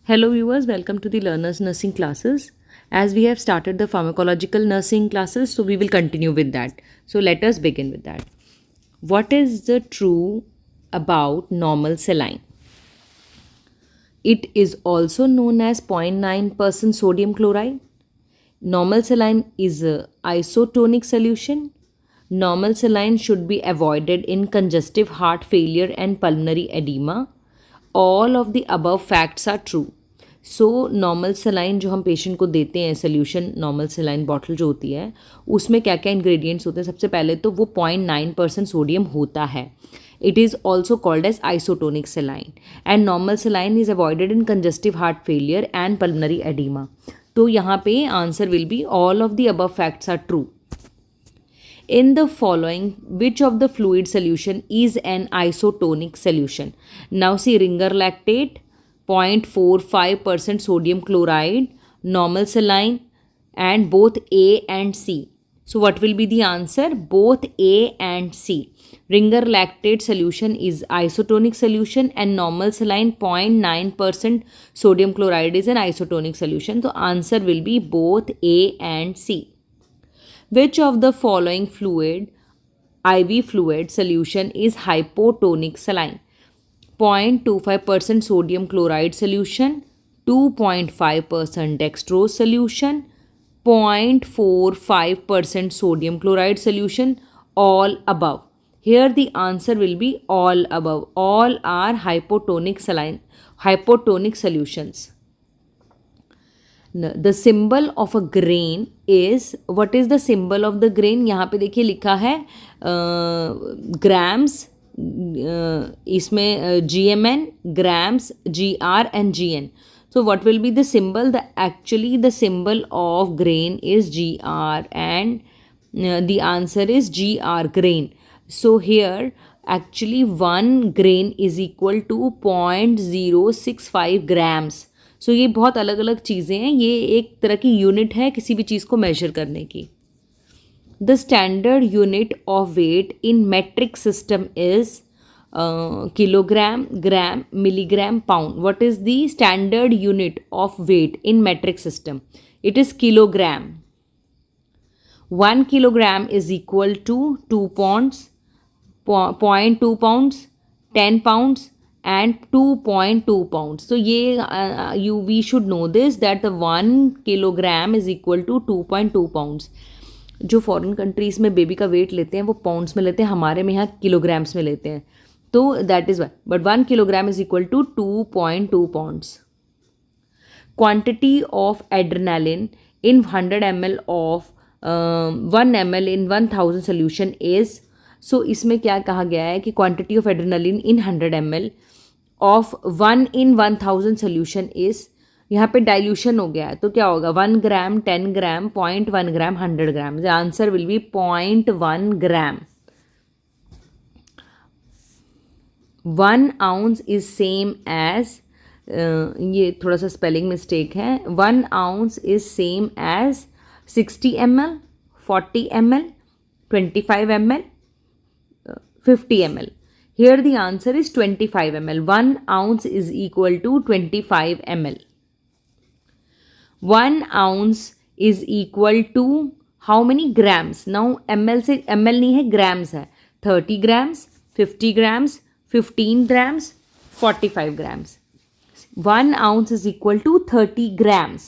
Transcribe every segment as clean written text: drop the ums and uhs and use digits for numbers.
Hello viewers, welcome to the Learners Nursing classes. As we have started the pharmacological nursing classes, so we will continue with that. So let us begin with that. What is the true about normal saline? It is also known as 0.9% sodium chloride. Normal saline is a isotonic solution. Normal saline should be avoided in congestive heart failure and pulmonary edema. All of the above facts are true. So normal saline जो हम patient को देते हैं solution normal saline bottle जो होती है उसमें क्या क्या इंग्रेडिएंट्स होते हैं सबसे पहले तो वो 0.9% सोडियम होता है. It is also called as isotonic saline and normal saline is avoided in congestive heart failure and pulmonary oedema. तो यहाँ पे answer will be all of the above facts are true. In the following, which of the fluid solution is an isotonic solution? Now see ringer lactate, 0.45% sodium chloride, normal saline, and both A and C. So what will be the answer? Both A and C. Ringer lactate solution is isotonic solution and normal saline 0.9% sodium chloride is an isotonic solution. So answer will be both A and C. Which of the following IV fluid solution is hypotonic saline? 0.25% sodium chloride solution, 2.5% dextrose solution, 0.45% sodium chloride solution, all above. Here the answer will be all above. All are hypotonic solutions. The symbol of a grain is, what is the symbol of the grain? यहाँ पे देखिए लिखा है grams, इसमें GMN, grams, GR and GN. So what will be the symbol? Actually the symbol of grain is GR and the answer is GR, grain. So here actually 1 grain is equal to 0.065 grams. सो ये बहुत अलग अलग चीज़ें हैं. ये एक तरह की यूनिट है किसी भी चीज़ को मेजर करने की. The standard unit of weight in metric system is kilogram, gram, milligram, pound. What is the standard unit of weight in metric system? It is kilogram. 1 kilogram is equal to 2 pounds, 0.2 pounds, 10 pounds and 2.2 pounds. So we should know this, that the 1 kilogram is equal to 2.2 pounds. जो foreign countries में baby का wait लेते हैं वो pounds में लेते हैं, हमारे में यहाँ किलोग्राम्स में लेते हैं. तो that is why. But 1 kilogram is equal to 2.2 pounds. Quantity of adrenaline in 100 ml of 1 ml in 1000 solution is. सो इसमें क्या कहा गया है कि quantity of adrenaline in 100 ml of 1 in 1000 solution is. यहाँ पे डाइल्यूशन हो गया है तो क्या होगा? 1 gram, 10 gram, 0.1 gram, 100 gram. The answer will be 0.1 gram. 1 ounce is same as, ये थोड़ा सा स्पेलिंग मिस्टेक है. 1 ounce is same as 60 ml, 40 ml, 25 ml, 50 ml. Here the answer is 25 ml. 1 ounce is equal to 25 ml. 1 ounce is equal to how many grams? Now ml से ml नहीं है, grams है. 30 grams, 50 grams, 15 grams, 45 grams. 1 ounce is equal to 30 grams.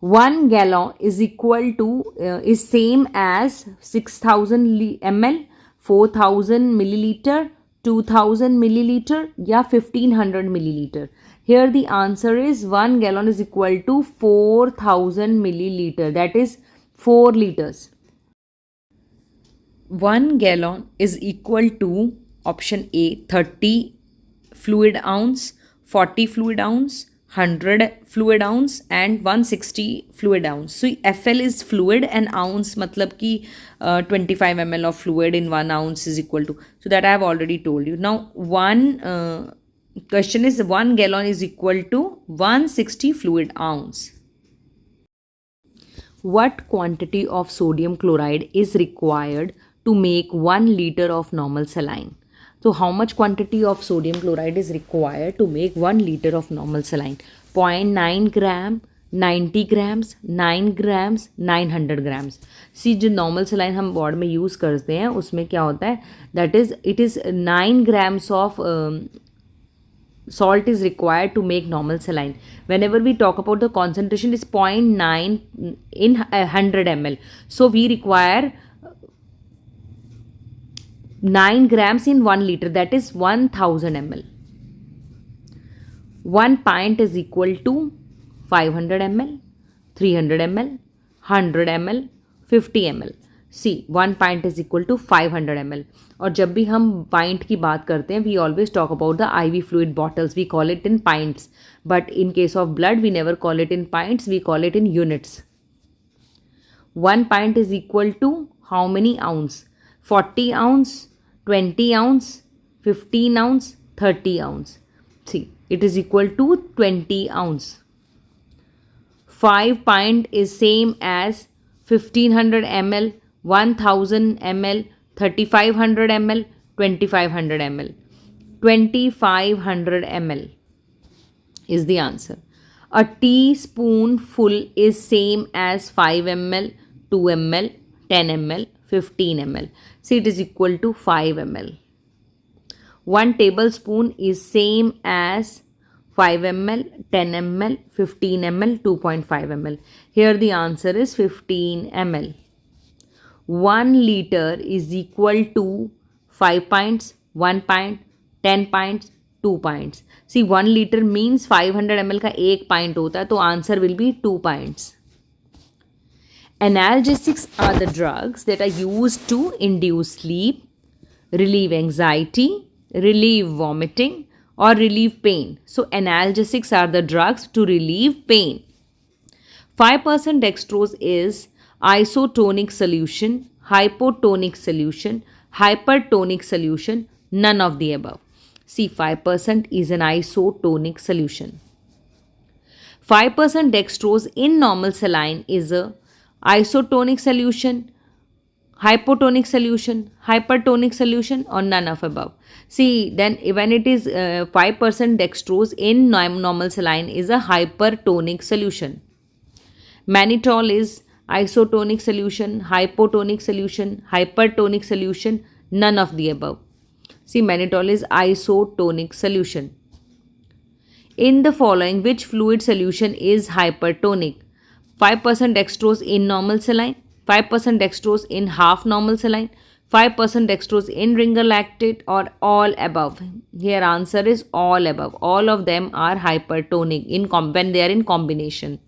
1 gallon is equal to is same as 6000 ml, 4000 milliliter, 2000 milliliter या 1500 milliliter. Here the answer is 1 gallon is equal to 4000 milliliter, that is 4 liters. 1 gallon is equal to option A 30 fluid ounce, 40 fluid ounce, 100 fluid ounce and 160 fluid ounce. So FL is fluid and ounce मतलब कि 25 ml of fluid in 1 ounce is equal to. So that I have already told you. Now one question is 1 gallon is equal to 160 fluid ounce. What quantity of sodium chloride is required to make 1 liter of normal saline? So how much quantity of sodium chloride is required to make 1 liter of normal saline? 0.9 gram, 90 grams, 9 grams, 900 grams. सी जो normal saline हम body में use करते हैं उसमें क्या होता है, that is it is 9 grams of salt is required to make normal saline. Whenever we talk about the concentration is 0.9 in 100 ml. So we require 9 grams in 1 liter, that is 1000 ml. 1 pint is equal to 500 ml, 300 ml, 100 ml, 50 ml. C 1 pint is equal to 500 ml. और जब भी हम pint की बात करते हैं, we always talk about the IV fluid bottles. We call it in pints. But in case of blood, we never call it in pints. We call it in units. 1 pint is equal to how many ounce? 40 ounce, 20 ounce, 15 ounce, 30 ounce. See, it is equal to 20 ounce. 5 pint is same as 1500 ml, 1000 ml, 3500 ml, 2500 ml. 2500 ml is the answer. A teaspoonful is same as 5 ml, 2 ml, 10 ml, 15 ml. So it is equal to 5 ml. 1 tablespoon is same as 5 ml, 10 ml, 15 ml, 2.5 ml. Here the answer is 15 ml. 1 liter is equal to 5 pints, 1 pint, 10 pints, 2 pints. See, 1 liter means 500 ml का 1 pint होता है, तो answer will be 2 pints. Analgesics are the drugs that are used to induce sleep, relieve anxiety, relieve vomiting, or relieve pain. So analgesics are the drugs to relieve pain. 5% dextrose is isotonic solution, hypotonic solution, hypertonic solution, none of the above. See, 5% is an isotonic solution. 5% dextrose in normal saline is a isotonic solution, hypotonic solution, hypertonic solution, or none of above. See, then when it is 5% dextrose in normal saline is a hypertonic solution. Mannitol is isotonic solution, hypotonic solution, hypertonic solution, none of the above. See, mannitol is isotonic solution. In the following, which fluid solution is hypertonic? 5% dextrose in normal saline, 5% dextrose in half normal saline, 5% dextrose in ringer lactate, or all above. Here answer is all above. All of them are hypertonic when they are in combination.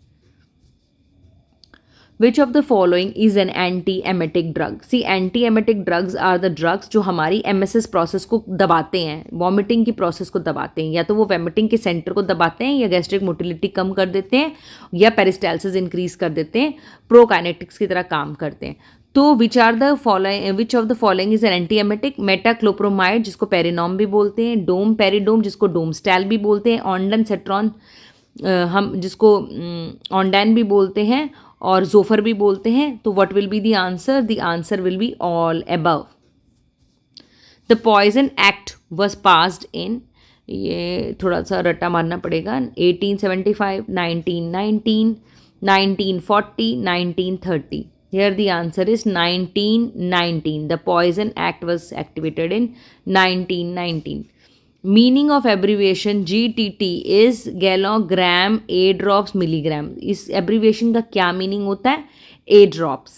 Which of the following is an anti-emetic drug? See, anti-emetic drugs are the drugs जो हमारी MSS process को दबाते हैं, vomiting की process को दबाते हैं, या तो वो वॉमिटिंग के सेंटर को दबाते हैं, या गैस्ट्रिक मोटिलिटी कम कर देते हैं, या पेरिस्टाल्सिस इंक्रीज कर देते हैं, प्रोकाइनेटिक्स की तरह काम करते हैं. तो which of the following is an antiemetic? Metoclopramide जिसको पेरिनॉम भी बोलते हैं, डोम पेरिडोम जिसको डोमस्टैल भी बोलते हैं, ऑन्डन सेट्रॉन हम जिसको ऑन्डैन भी बोलते हैं, और जोफर भी बोलते हैं. तो what will be the answer? The answer will be all above. The poison act was passed in, ये थोड़ा सा रट्टा मारना पड़ेगा, 1875, 1919, 1940, 1930. Here the answer is 1919. The Poison Act was activated in 1919. Meaning of abbreviation GTT is gallon, gram, A drops, milligram. इस abbreviation का क्या meaning होता है? A drops.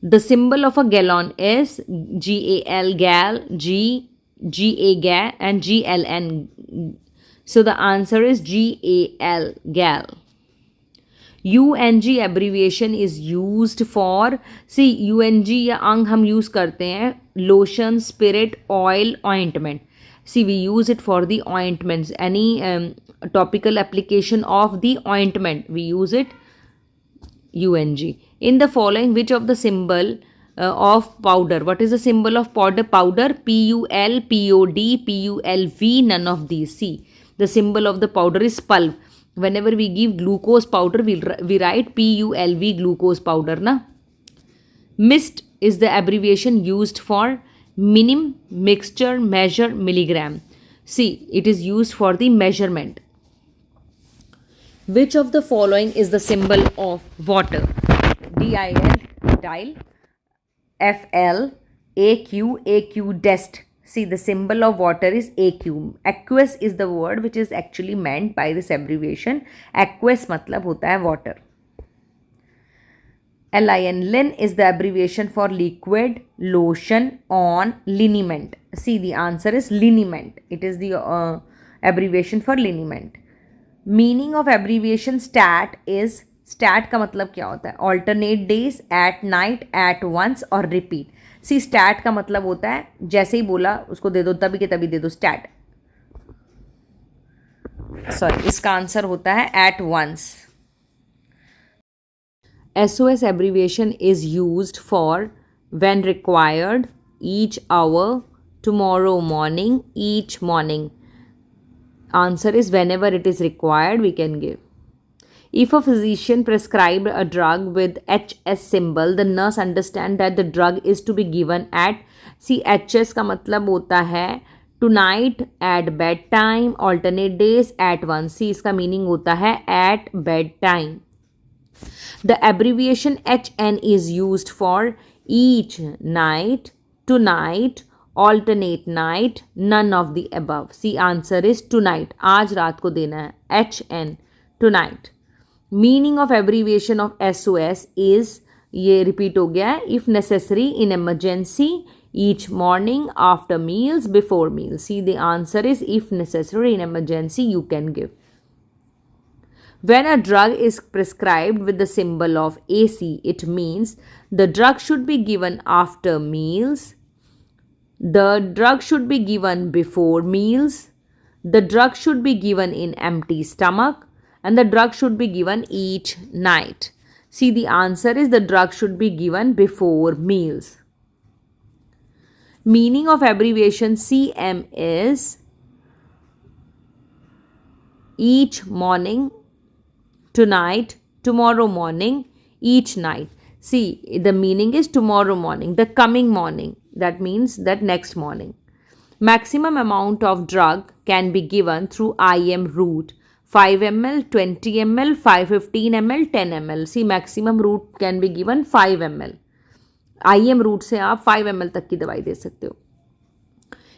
The symbol of a gallon is GAL, gal, GA, gal, and GLN. So the answer is GAL, gal. UNG abbreviation is used for, see, UNG या अंग हम use करते हैं, lotion, spirit, oil, ointment. See, we use it for the ointments. Any topical application of the ointment, we use it UNG. In the following, which of the symbol of powder? What is the symbol of powder? PUL, POD, PULV, none of these. See, the symbol of the powder is pulp. Whenever we give glucose powder, we write PULV, glucose powder, na. MIST is the abbreviation used for Minim, mixture, measure, milligram. See, it is used for the measurement. Which of the following is the symbol of water? DIL, dial. FL, AQ, AQ, dest. See, the symbol of water is AQ. Aqueous is the word which is actually meant by this abbreviation. Aqueous matlab hota hai water. LIN, lin is the abbreviation for liquid, lotion, on, liniment. See, the answer is liniment. It is the abbreviation for liniment. Meaning of abbreviation STAT is, STAT का मतलब क्या होता है? Alternate days, at night, at once और repeat. See, STAT का मतलब होता है जैसे ही बोला उसको दे दो, तभी के तभी दे दो, STAT. सॉरी, इसका आंसर होता है at once. SOS abbreviation is used for when required, each hour, tomorrow morning, each morning. Answer is whenever it is required we can give. If a physician prescribed a drug with HS symbol, the nurse understand that the drug is to be given at, see, HS का मतलब होता है tonight, at bedtime, alternate days, at once. See, इसका meaning होता है at bedtime. The abbreviation HN is used for each night, tonight, alternate night, none of the above. See, answer is tonight. आज रात को देना है. HN, tonight. Meaning of abbreviation of SOS is, ये repeat हो गया है, if necessary, in emergency, each morning, after meals, before meals. See, the answer is if necessary, in emergency, you can give. When a drug is prescribed with the symbol of AC, it means the drug should be given after meals, the drug should be given before meals, the drug should be given in empty stomach, and the drug should be given each night. See, the answer is the drug should be given before meals. Meaning of abbreviation CM is each morning, tonight, tomorrow morning, each night. See, the meaning is tomorrow morning, the coming morning. That means that next morning. Maximum amount of drug can be given through IM route. 5 ml, 20 ml, 515 ml, 10 ml. See, maximum route can be given 5 ml. IM route से आप 5 ml तक की दवाई दे सकते हो.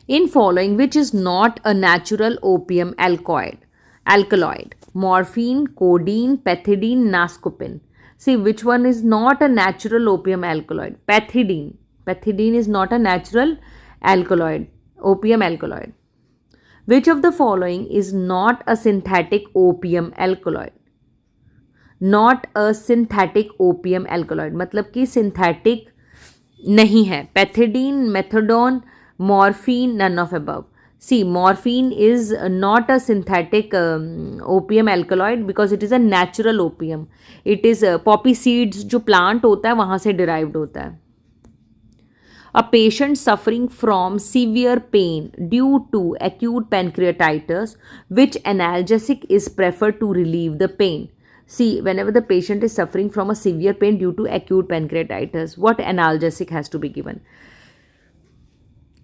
In following, which is not a natural opium alkaloid? Morphine, codeine, pethidine, nascopin. See, which one is not a natural opium alkaloid? Pethidine. Pethidine is not a natural alkaloid, opium alkaloid. Which of the following is not a synthetic opium alkaloid? Not a synthetic opium alkaloid. मतलब कि synthetic नहीं है. Pethidine, methadone, morphine, none of above. See, morphine is not a synthetic opium alkaloid because it is a natural opium. It is poppy seeds जो plant होता है वहाँ से derived होता है. A patient suffering from severe pain due to acute pancreatitis, which analgesic is preferred to relieve the pain? See, whenever the patient is suffering from a severe pain due to acute pancreatitis, what analgesic has to be given?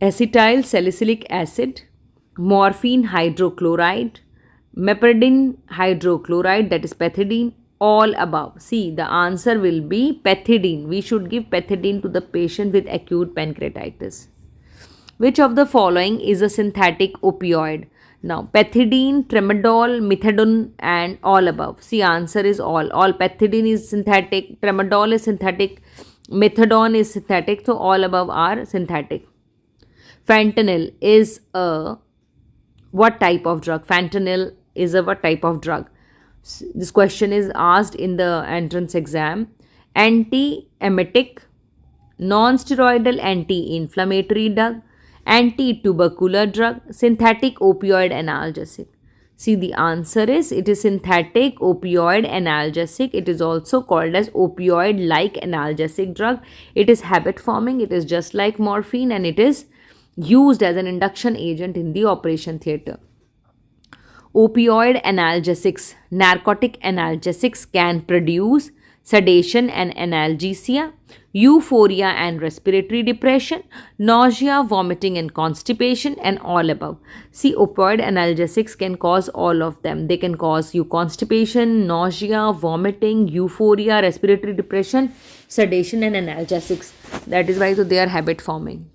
Acetyl salicylic acid, morphine hydrochloride, meperidine hydrochloride, that is pethidine, all above. See, the answer will be pethidine. We should give pethidine to the patient with acute pancreatitis. Which of the following is a synthetic opioid? Now, pethidine, tramadol, methadone, and all above. See, answer is all. All pethidine is synthetic, tramadol is synthetic, methadone is synthetic, so all above are synthetic. Fentanyl is a what type of drug? Fentanyl is a what type of drug? This question is asked in the entrance exam. Anti-emetic, non-steroidal anti-inflammatory drug, anti-tubercular drug, synthetic opioid analgesic. See, the answer is it is synthetic opioid analgesic. It is also called as opioid-like analgesic drug. It is habit forming. It is just like morphine and it is used as an induction agent in the operation theatre. Opioid analgesics, narcotic analgesics can produce sedation and analgesia. euphoria and respiratory depression, nausea, vomiting and constipation, and all above. See, opioid analgesics can cause all of them. They can cause you constipation, nausea, vomiting, euphoria, respiratory depression, sedation, and analgesics. That is why they are habit forming.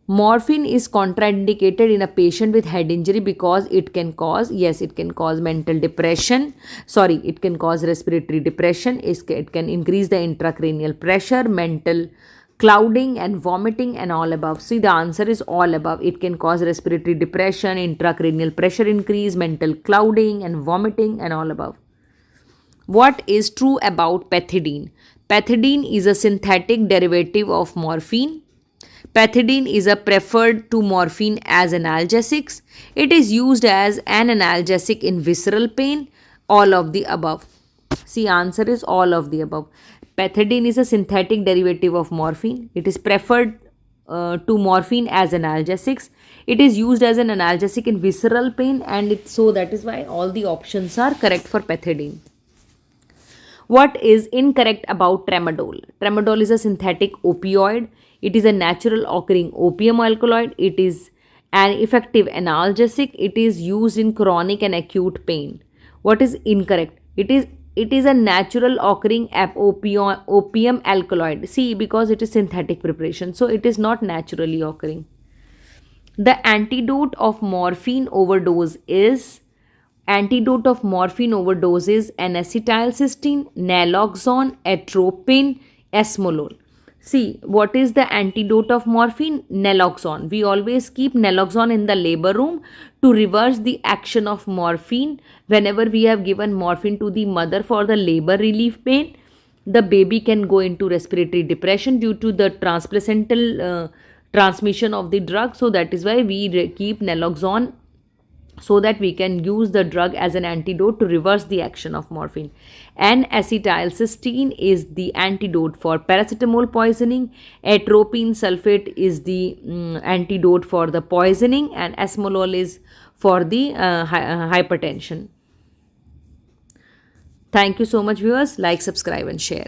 Morphine is contraindicated in a patient with head injury because it can cause, yes, it can cause mental depression. Sorry, it can cause respiratory depression. It can increase the intracranial pressure, mental clouding and vomiting, and all above. See, the answer is all above. It can cause respiratory depression, intracranial pressure increase, mental clouding and vomiting, and all above. What is true about pethidine? Pethidine is a synthetic derivative of morphine. Pethidine is a preferred to morphine as analgesics. It is used as an analgesic in visceral pain. All of the above. See, answer is all of the above. Pethidine is a synthetic derivative of morphine. It is preferred to morphine as analgesics. It is used as an analgesic in visceral pain, and so that is why all the options are correct for pethidine. What is incorrect about tramadol? Tramadol is a synthetic opioid. It is a natural occurring opium alkaloid. It is an effective analgesic. It is used in chronic and acute pain. What is incorrect? It is a natural occurring opium alkaloid. See, because it is synthetic preparation, so it is not naturally occurring. The antidote of morphine overdose is N-acetylcysteine, naloxone, atropine, esmolol. See, what is the antidote of morphine? Naloxone. We always keep naloxone in the labor room to reverse the action of morphine. Whenever we have given morphine to the mother for the labor relief pain, the baby can go into respiratory depression due to the transplacental transmission of the drug. So that is why we keep naloxone, so that we can use the drug as an antidote to reverse the action of morphine. N-acetylcysteine is the antidote for paracetamol poisoning. Atropine sulfate is the antidote for the poisoning, and esmolol is for the hypertension. Thank you so much, viewers. Like, subscribe and share.